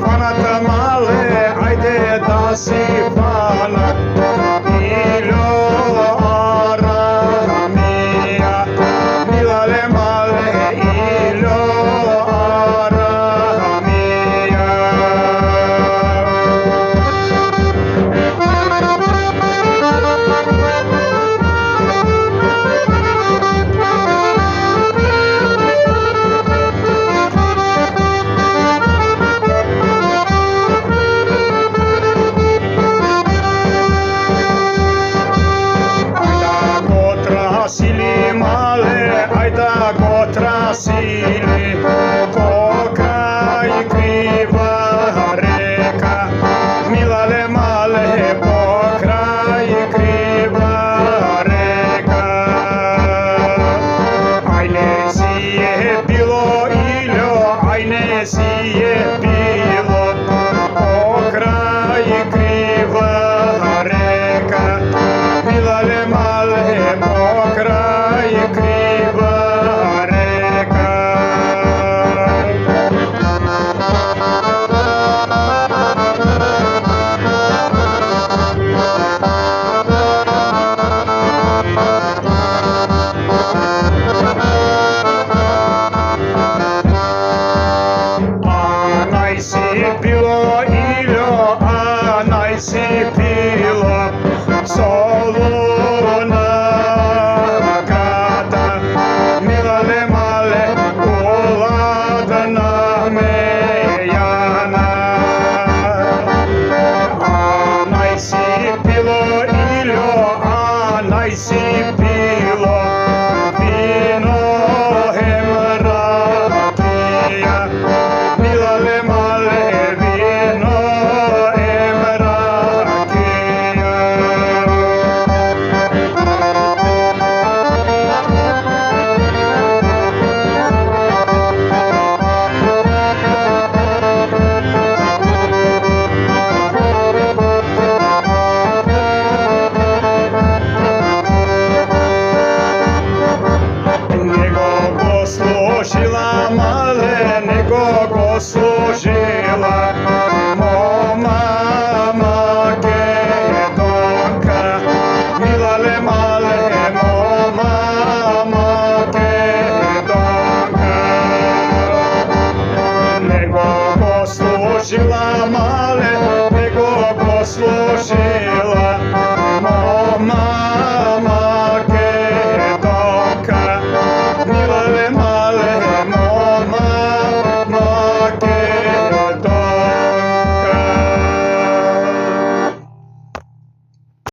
фанат мале, ајде да си фанат. Илјо арамија, милале мале, илјо арамија. Ајда го трасили, покрај крива река, милале мале, покрај крива река. Ај не си е било илјо, ај не си е било, покрај крива река, милале мале, покрај крива река. Анај си било илјо, анај си било, солуна града, милале мале, уладна мејана. Анај си било илјо, анај си било,